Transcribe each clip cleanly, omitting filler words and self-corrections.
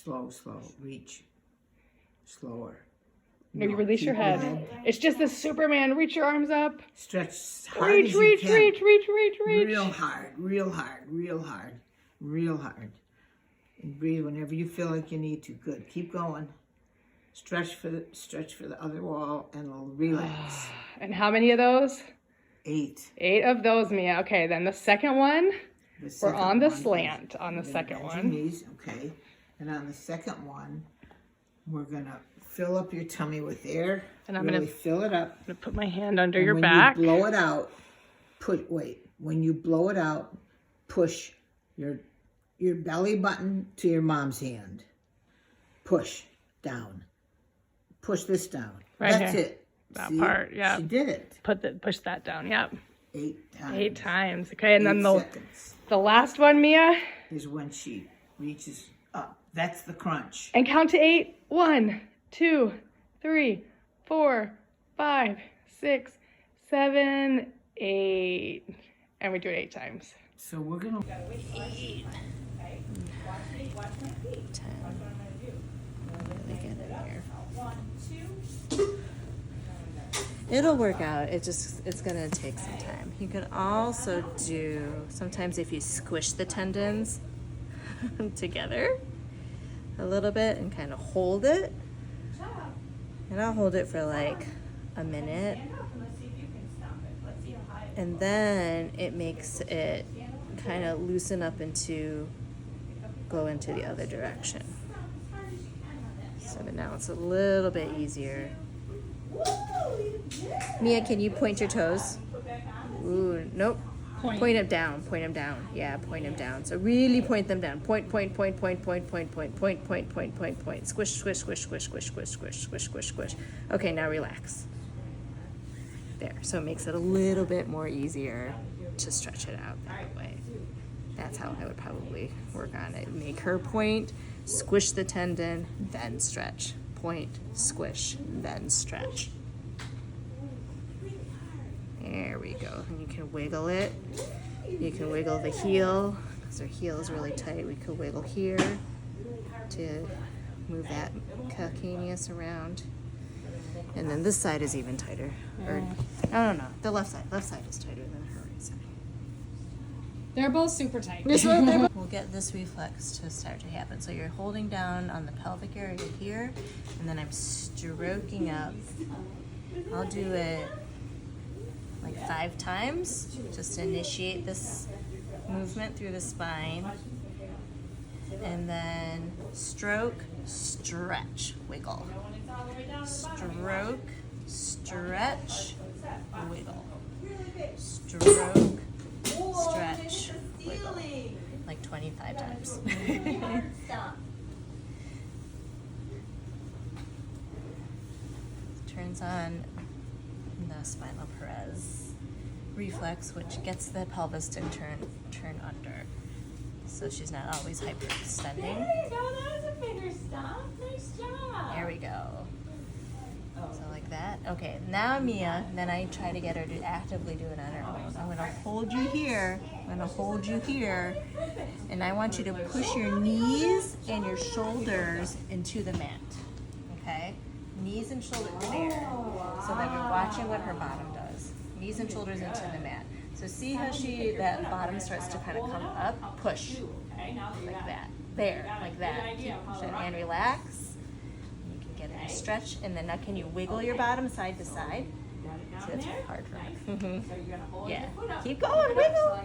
Slow, slow. Reach. Slower. Maybe No, release keep your head. It's just the Superman. Reach your arms up. Stretch as hard Reach, as you reach, can. reach, reach, reach, reach. Real hard, real hard, real hard, real hard. And breathe whenever you feel like you need to. Good. Keep going. Stretch for the other wall and relax. And how many of those? 8. 8 of those, Mia. Okay, then the second one, The we're second on the one, slant on the you're gonna second bend your one. knees, okay. And on the second one, we're gonna fill up your tummy with air. And I'm really gonna fill it up. I'm gonna put my hand under And your when back. you blow it out, when you blow it out, push your belly button to your mom's hand. Push down. Push this down. Right That's here. it. That See? part, yeah. She did it. Push that down. Yep. 8 times. 8 times. Okay, and then 8 seconds the last one, Mia, is when she reaches up. That's the crunch. and count to 8. 1, 2, 3, 4, 5, 6, 7, 8. And we do it 8 times. So we're gonna. 8. 10. Really get in here. It'll work out. It's gonna take some time. You could also do, sometimes if you squish the tendons together a little bit and kind of hold it. And I'll hold it for like a minute. And then it makes it kind of loosen up go into the other direction. So that now it's a little bit easier. Mia, can you point your toes? Ooh, nope. Point them down. Point them down. Yeah, point them down. So really point them down. Point. Squish, squish, squish, squish, squish, squish, squish, squish, squish, squish. Okay, now relax. There. So it makes it a little bit more easier to stretch it out that way. That's how I would probably work on it. Make her point, squish the tendon, then stretch. Point, squish, then stretch. There we go. And you can wiggle it. You can wiggle the heel, because her heel is really tight. We could wiggle here to move that calcaneus around. And then this side is even tighter. Or, I don't know. The left side. Left side is tighter than her right side. They're both super tight. We'll get this reflex to start to happen. So you're holding down on the pelvic area here, and then I'm stroking up. I'll do it like 5 times just to initiate this movement through the spine. And then stroke, stretch, wiggle. Stroke, stretch, wiggle. Stroke, stretch, wiggle. Like 25 times. Turns on the spinal Perez reflex, which gets the pelvis to turn under. So she's not always hyperextending. There you go. That was a finger stop. Nice job. There we go. So like that. Okay, now Mia, then I try to get her to actively do it on her own. I'm gonna hold you here. And I want you to push your knees and your shoulders into the mat. Okay? Knees and shoulders there. So that we're watching what her bottom does. Knees and shoulders into the mat. So see how that bottom starts to kind of come up? Push. Like that. There, like that. Keep pushing and relax. You can get it to stretch. And then now can you wiggle your bottom side to side? So that's hard for me. Mm-hmm. Yeah. Keep going, wiggle.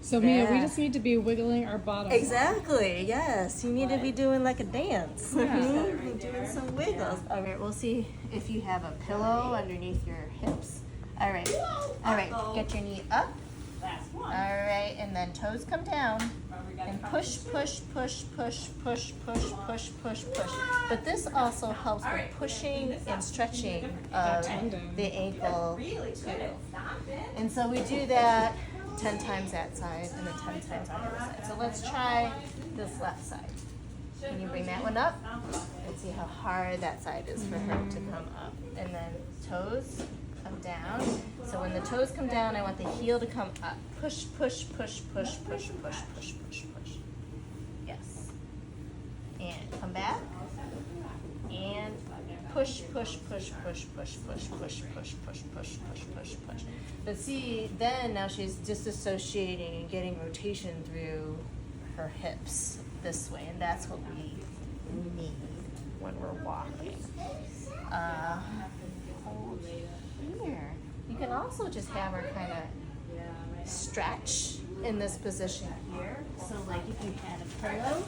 So Mia, we just need to be wiggling our bottom. Exactly, yes. You need to be doing like a dance. Doing some wiggles. All right, we'll see if you have a pillow underneath your hips. All right, get your knee up. All right, and then toes come down. And push, push, push, push, push, push, push, push, push. But this also helps with pushing and stretching of the ankle too. And so we do that 10 times that side and then 10 times on the other side. So let's try this left side. Can you bring that one up? And see how hard that side is for her to come up. And then toes come come down. So when the toes come down, I want the heel to come up. Push, push, push, push, push, push, push, push, push. Yes. And come back. And push, push, push, push, push, push, push, push, push, push, push, push, push. But see, then now she's disassociating and getting rotation through her hips this way, and that's what we need when we're walking. Hold here. You can also just have her kind of stretch in this position here. So like if you had a pillow,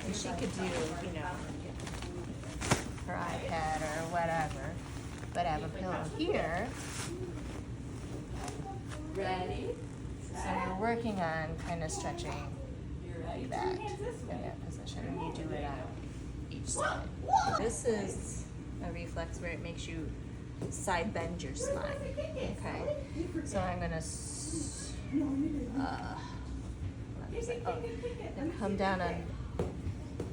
and she could do, you know, her iPad or whatever, but have a pillow here. Ready? So you're working on kind of stretching like that in that position, and you do it on each side. This is a reflex where it makes you side bend your spine. Okay, so I'm gonna come down on,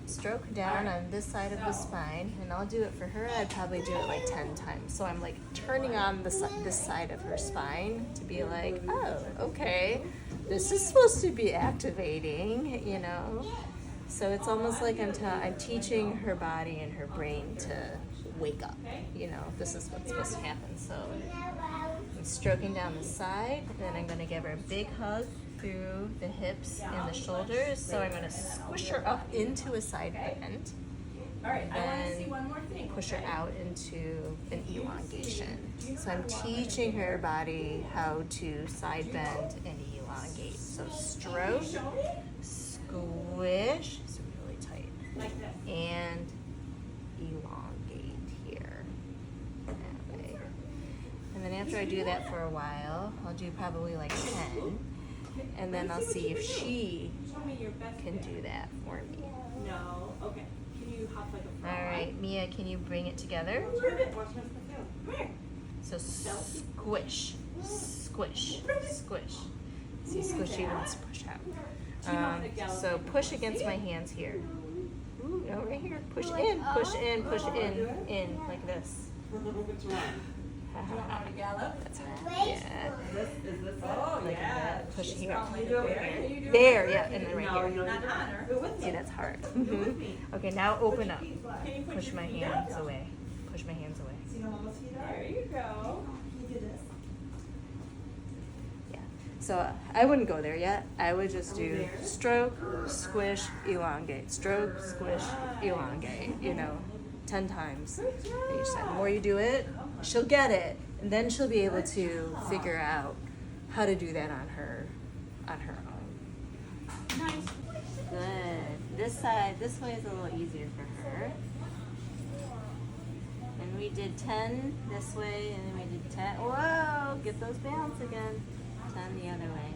stroke down on this side of the spine, and I'll do it for her. I'd probably do it like 10 times. So I'm like turning on this side of her spine to be like, oh, okay, this is supposed to be activating, you know? So it's almost like I'm teaching her body and her brain to wake up, you know, this is what's supposed to happen. So I'm stroking down the side, and then I'm gonna give her a big hug through the hips and the shoulders. So I'm gonna squish her up into a side bend. All right, I want to see And one more thing. push her out into an elongation. So I'm teaching her body how to side bend and elongate. So stroke, squish, it's really tight, Like this. and elongate here. That way. And then after I do that for a while, I'll do probably like 10. And then I'll see if she Show me your best can bit. do that for me. No. Okay. Can you hop like a frog? All right, Mia, can you bring it together? Turn it. Watch my film. Come here. So squish, squish, squish. See, squishy wants to push out. So push against my hands here. Ooh, no, right here. Push in, push in, push in, like this. What's wrong? That's right. Yeah. Oh, Like yeah. that. Push here. Can you do it? Can you do it? There, yeah, and then right No, here. you're not on her. Do it with me. See, that's hard. Do it with me. Okay, now open up. Can you put Push your my feet hands up? away. Push my hands away. See how Mama's feet are? There you go. Can you do this? Yeah. So I wouldn't go there yet. I would just do stroke, squish, elongate. Stroke, squish, elongate. You know, 10 times each side. The more you do it, she'll get it, and then she'll be able to figure out how to do that on her own. Nice. Good. This side, this way is a little easier for her. And we did 10 this way, and then we did 10. Whoa! Get those bounce again. 10 the other way.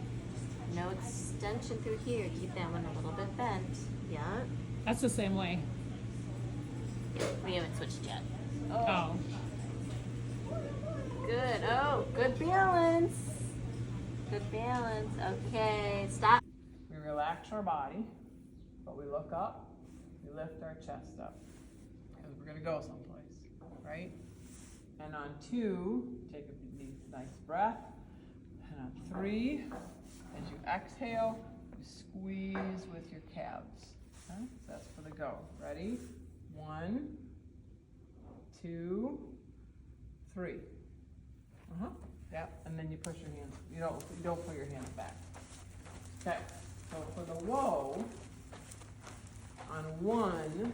No extension through here. Keep that one a little bit bent. Yeah. That's the same way. We haven't switched yet. Oh. Good. Oh, good balance. Good balance. Okay. Stop. We relax our body, but we look up, we lift our chest up, because we're gonna go someplace, right? And on 2, take a nice breath, and on 3, as you exhale, you squeeze with your calves. Okay? So that's for the go. Ready? 1, 2, 3. Yep. And then you push your hands. You don't put your hands back. Okay. So for the whoa, on 1,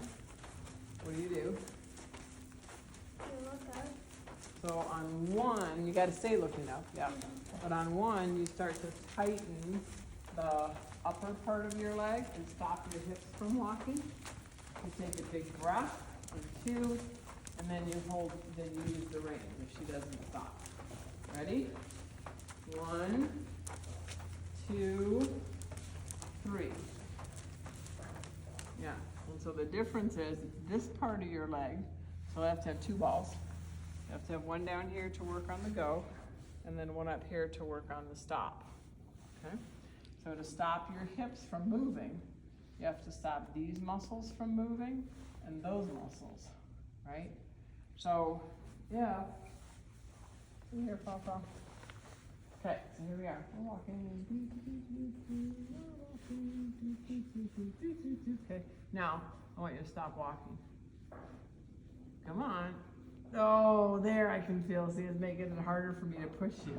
what do? So on 1, you got to stay looking up. Yeah. But on 1, you start to tighten the upper part of your leg and stop your hips from walking. You take a big breath, or 2, and then you hold. Then you use the rein if she doesn't stop. Ready? 1, 2, 3. Yeah. And so the difference is this part of your leg. So I have to have 2 balls. You have to have one down here to work on the go, and then one up here to work on the stop. Okay? So to stop your hips from moving, you have to stop these muscles from moving and those muscles, right? So, yeah, Here, Papa. Okay, so here we are. We're walking. Okay, now I want you to stop walking. Come on. Oh, there I can feel. See, it's making it harder for me to push you.